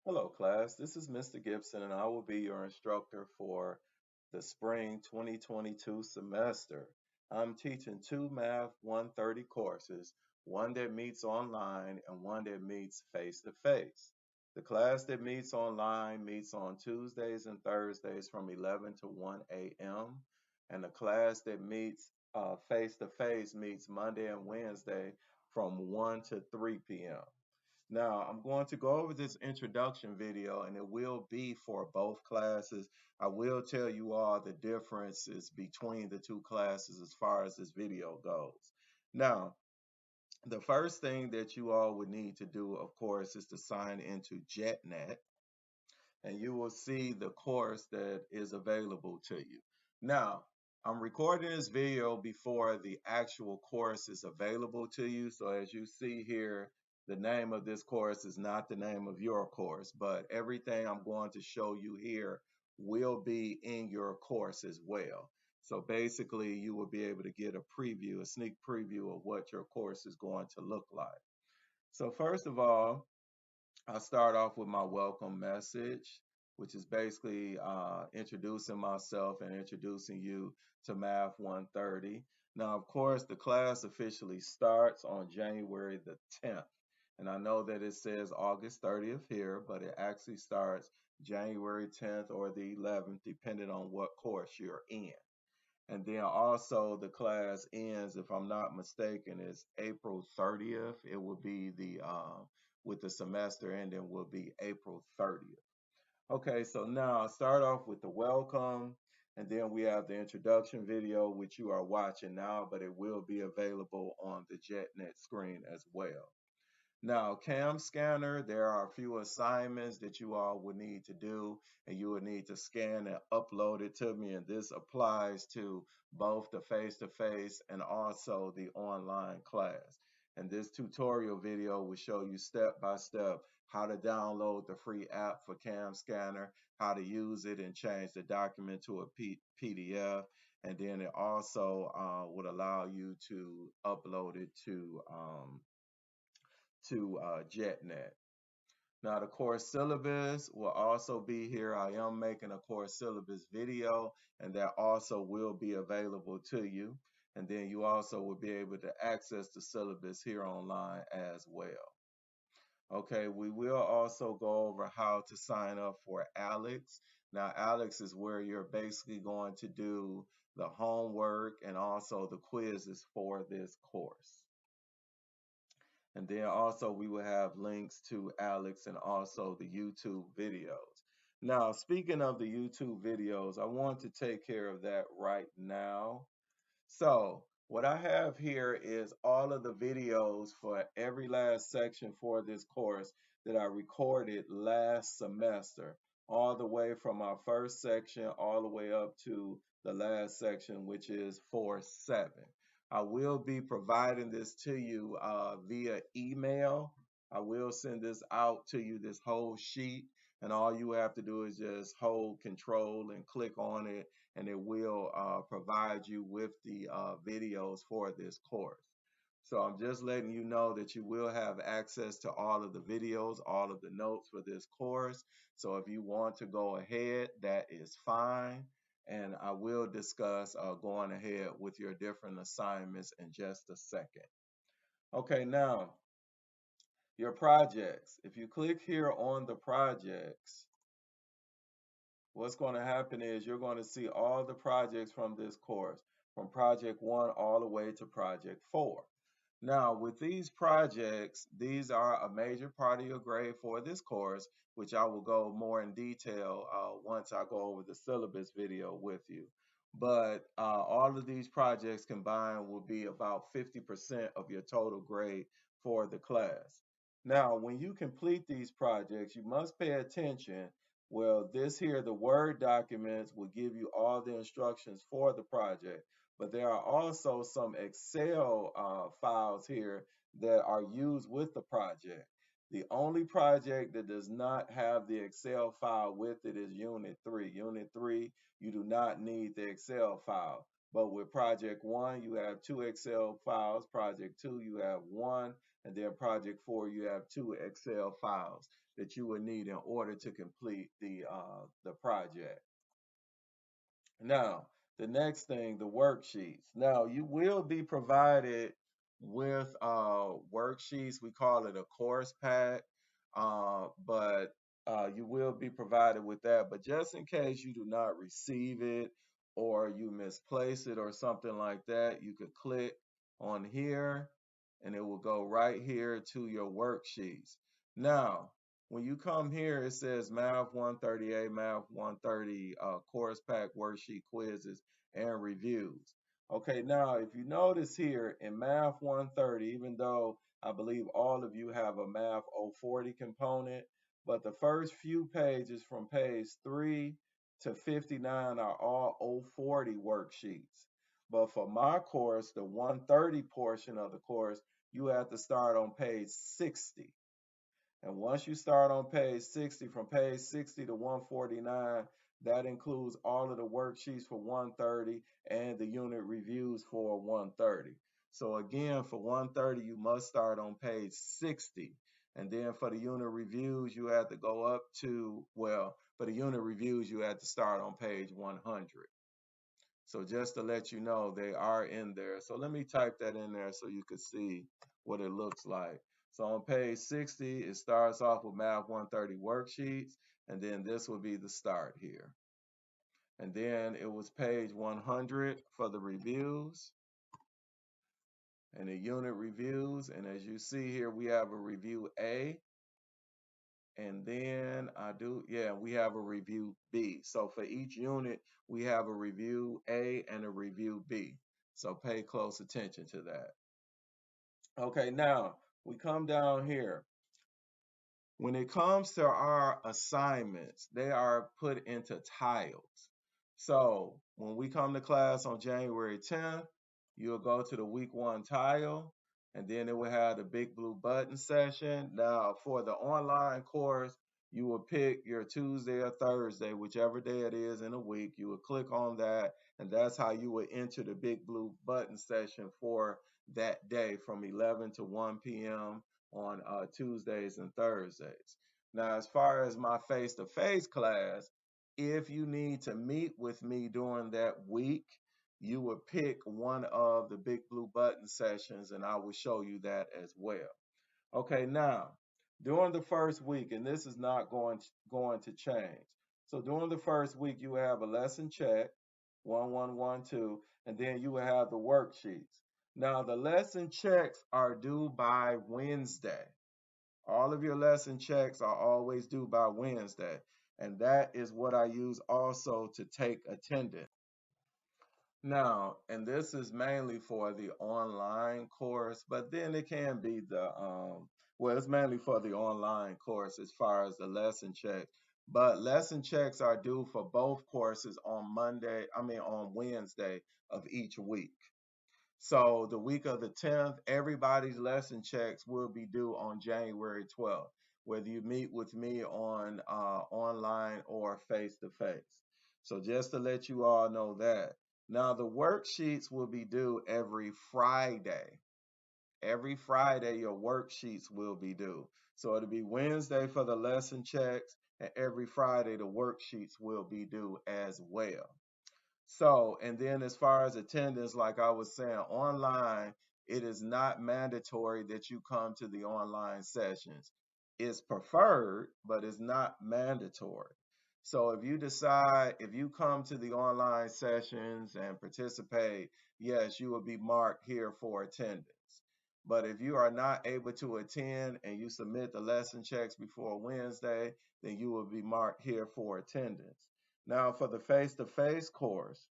Hello, class. This is Mr. Gibson, and I will be your instructor for the spring 2022 semester. I'm teaching two Math 130 courses, one that meets online and one that meets face to face. The class that meets online meets on Tuesdays and Thursdays from 11 to 1 a.m., and the class that meets face to face meets Monday and Wednesday from 1 to 3 p.m. Now, I'm going to go over this introduction video and it will be for both classes. I will tell you all the differences between the two classes as far as this video goes. Now, the first thing that you all would need to do, of course, is to sign into JetNet and you will see the course that is available to you. Now, I'm recording this video before the actual course is available to you. So as you see here, the name of this course is not the name of your course, but everything I'm going to show you here will be in your course as well. So basically, you will be able to get a preview, a sneak preview of what your course is going to look like. So first of all, I'll start off with my welcome message, which is basically introducing myself and introducing you to Math 130. Now, of course, the class officially starts on January the 10th. And I know that it says August 30th here, but it actually starts January 10th or the 11th, depending on what course you're in. And then also the class ends, if I'm not mistaken, is April 30th. It will be the with the semester ending will be April 30th. Okay, so now I'll start off with the welcome, and then we have the introduction video, which you are watching now, but it will be available on the JetNet screen as well. Now, CAM scanner, there are a few assignments that you all would need to do, and you would need to scan and upload it to me. And this applies to both the face-to-face and also the online class. And this tutorial video will show you step by step how to download the free app for CAM scanner, how to use it and change the document to a PDF. And then it also would allow you to upload it to JetNet. Now, the course syllabus will also be here. I am making a course syllabus video, and that also will be available to you. And then you also will be able to access the syllabus here online as well. Okay, we will also go over how to sign up for Alex. Now, Alex is where you're basically going to do the homework and also the quizzes for this course. And then also we will have links to Alex and also the YouTube videos. Now, speaking of the YouTube videos, I want to take care of that right now. So what I have here is all of the videos for every last section for this course that I recorded last semester, all the way from our first section all the way up to the last section, which is 4-7. I will be providing this to you via email. I will send this out to you, this whole sheet, and all you have to do is just hold control and click on it, and it will provide you with the videos for this course. So I'm just letting you know that you will have access to all of the videos, all of the notes for this course. So if you want to go ahead, that is fine. And I will discuss going ahead with your different assignments in just a second. Okay, now your projects. If you click here on the projects, what's going to happen is you're going to see all the projects from this course, from project 1 all the way to project 4. Now, with these projects, these are a major part of your grade for this course, which I will go more in detail once I go over the syllabus video with you. But all of these projects combined will be about 50% of your total grade for the class. Now, when you complete these projects, you must pay attention. Well, this here, the Word documents will give you all the instructions for the project, but there are also some Excel files here that are used with the project. The only project that does not have the Excel file with it is Unit 3. Unit 3, you do not need the Excel file. But with Project 1, you have 2 Excel files. Project 2, you have 1. And then Project 4, you have 2 Excel files. that you would need in order to complete the project. Now, the next thing, the worksheets. Now, you will be provided with worksheets. We call it a course pack, but you will be provided with that. But just in case you do not receive it or you misplace it or something like that, you could click on here and it will go right here to your worksheets. Now, when you come here, it says Math 138, Math 130 course pack worksheet quizzes and reviews. Okay, now if you notice here in Math 130, even though I believe all of you have a Math 040 component, but the first few pages from page 3 to 59 are all 040 worksheets. But for my course, the 130 portion of the course, you have to start on page 60. And once you start on page 60, from page 60 to 149, that includes all of the worksheets for 130 and the unit reviews for 130. So again, for 130, you must start on page 60. And then for the unit reviews, you have to go up to, well, for the unit reviews, you have to start on page 100. So just to let you know, they are in there. So let me type that in there so you can see what it looks like. So on page 60, it starts off with Math 130 worksheets, and then this will be the start here. And then it was page 100 for the reviews and the unit reviews. And as you see here, we have a review A, and then we have a review B. So for each unit, we have a review A and a review B. So pay close attention to that. Okay, now we come down here. When it comes to our assignments, they are put into tiles. So when we come to class on January 10th, you'll go to the week 1 tile, and then it will have the big blue button session. Now for the online course, you will pick your Tuesday or Thursday, whichever day it is in a week. You will click on that, and that's how you will enter the big blue button session for that day from 11 to 1 p.m. on Tuesdays and Thursdays. Now, as far as my face-to-face class, if you need to meet with me during that week, you would pick one of the big blue button sessions and I will show you that as well. Okay, now, during the first week, and this is not going to change. So during the first week, you have a lesson check, 1112, and then you will have the worksheets. Now, the lesson checks are due by Wednesday. All of your lesson checks are always due by Wednesday. And that is what I use also to take attendance. Now, and this is mainly for the online course, but then it can be it's mainly for the online course as far as the lesson check. But lesson checks are due for both courses on on Wednesday of each week. So the week of the 10th, everybody's lesson checks will be due on January 12th, whether you meet with me on online or face to face. So just to let you all know that. Now the worksheets will be due every Friday. Every Friday, your worksheets will be due. So it'll be Wednesday for the lesson checks, and every Friday, the worksheets will be due as well. So, and then as far as attendance, like I was saying, online, it is not mandatory that you come to the online sessions. It's preferred, but it's not mandatory. So if you decide, if you come to the online sessions and participate, yes, you will be marked here for attendance. But if you are not able to attend and you submit the lesson checks before Wednesday, then you will be marked here for attendance. Now, for the face-to-face course,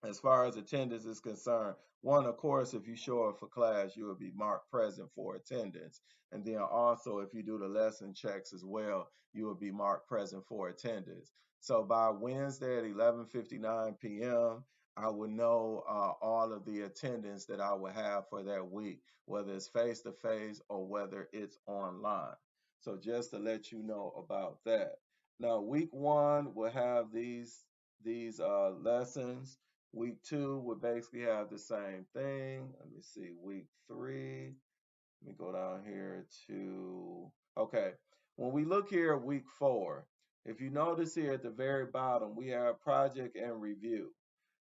as far as attendance is concerned, one, of course, if you show up for class, you will be marked present for attendance. And then also, if you do the lesson checks as well, you will be marked present for attendance. So by Wednesday at 11:59 p.m., I will know all of the attendance that I will have for that week, whether it's face-to-face or whether it's online. So just to let you know about that. Now, week 1 will have these lessons. Week 2 would basically have the same thing. Let me see, week 3. Let me go down here to, okay. When we look here at week 4, if you notice here at the very bottom, we have project and review.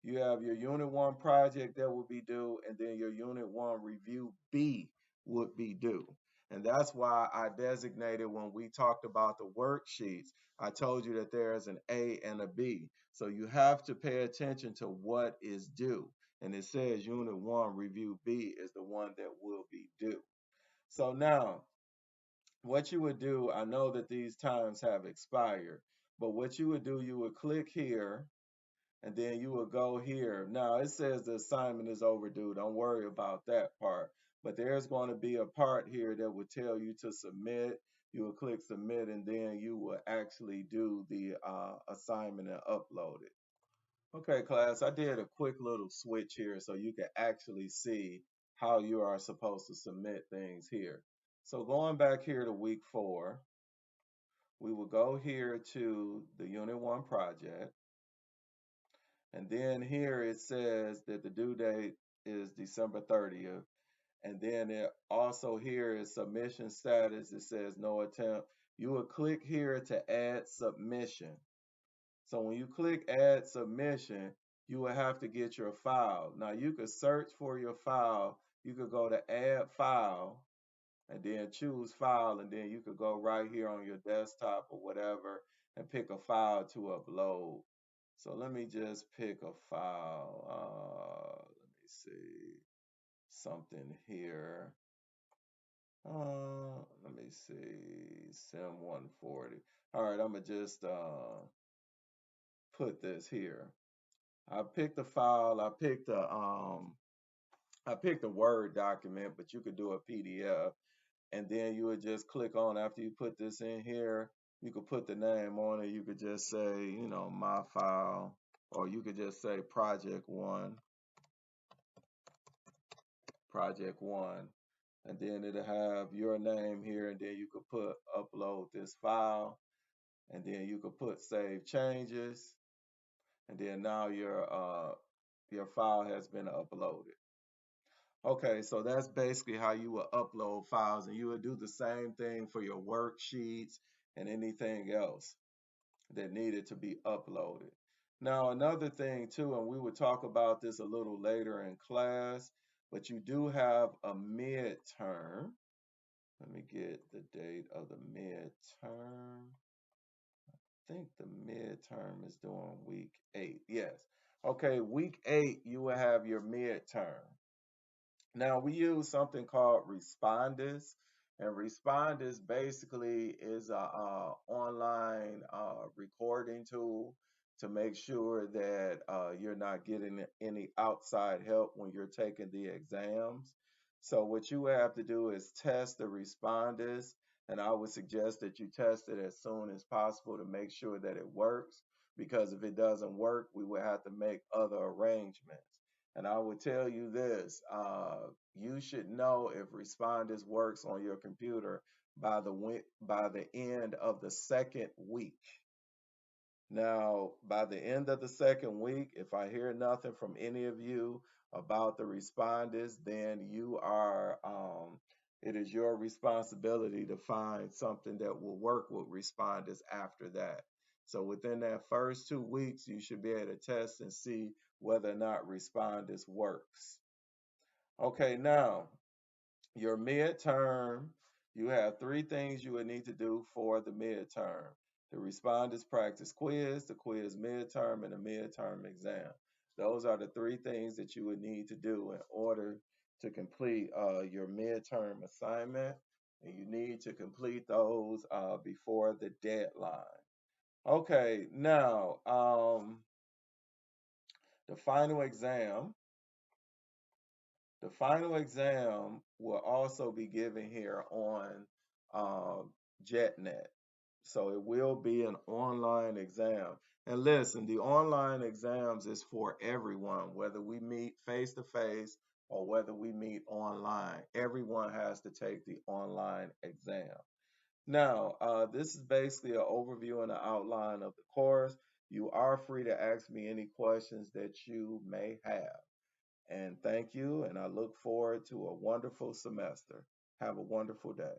You have your Unit 1 project that will be due, and then your Unit 1 review B would be due. And that's why I designated when we talked about the worksheets, I told you that there's an A and a B. So you have to pay attention to what is due. And it says Unit 1 review B is the one that will be due. So now, what you would do, I know that these times have expired, but what you would do, you would click here and then you will go here. Now it says the assignment is overdue. Don't worry about that part. But there's going to be a part here that will tell you to submit. You will click submit and then you will actually do the assignment and upload it. Okay, class, I did a quick little switch here so you can actually see how you are supposed to submit things here. So going back here to week 4, we will go here to the Unit 1 project. And then here it says that the due date is December 30th. And then it also here is submission status. It says no attempt. You will click here to add submission. So when you click add submission, you will have to get your file. Now you could search for your file. You could go to add file and then choose file. And then you could go right here on your desktop or whatever and pick a file to upload. So let me just pick a file. Let me see something here. Let me see Sim 140. All right, I'm gonna just put this here. I picked a file. I picked a Word document, but you could do a PDF. And then you would just click on after you put this in here. You could put the name on it. You could just say, my file, or you could just say project one, and then it'll have your name here, and then you could put upload this file, and then you could put save changes, and then now your file has been uploaded. Okay, so that's basically how you will upload files, and you will do the same thing for your worksheets and anything else that needed to be uploaded. Now, another thing too, and we will talk about this a little later in class, but you do have a midterm. Let me get the date of the midterm. I think the midterm is during week 8. Yes. Okay, week 8, you will have your midterm. Now we use something called Respondus, and Respondus basically is a online recording tool to make sure that you're not getting any outside help when you're taking the exams. So what you have to do is test the Respondus, and I would suggest that you test it as soon as possible to make sure that it works, because if it doesn't work, we will have to make other arrangements. And I would tell you this, you should know if Respondus works on your computer by the end of the second week. Now, by the end of the second week, if I hear nothing from any of you about the Respondus, then it is your responsibility to find something that will work with Respondus after that. So within that first 2 weeks, you should be able to test and see whether or not Respondus works. Okay, now your midterm, you have 3 things you would need to do for the midterm: the Respondus practice quiz, the quiz midterm, and the midterm exam. Those are the 3 things that you would need to do in order to complete your midterm assignment, and you need to complete those before the deadline. Okay, now the final exam. The final exam will also be given here on JetNet. So it will be an online exam. And listen, the online exams is for everyone, whether we meet face to face or whether we meet online. Everyone has to take the online exam. Now, this is basically an overview and an outline of the course. You are free to ask me any questions that you may have. And thank you, and I look forward to a wonderful semester. Have a wonderful day.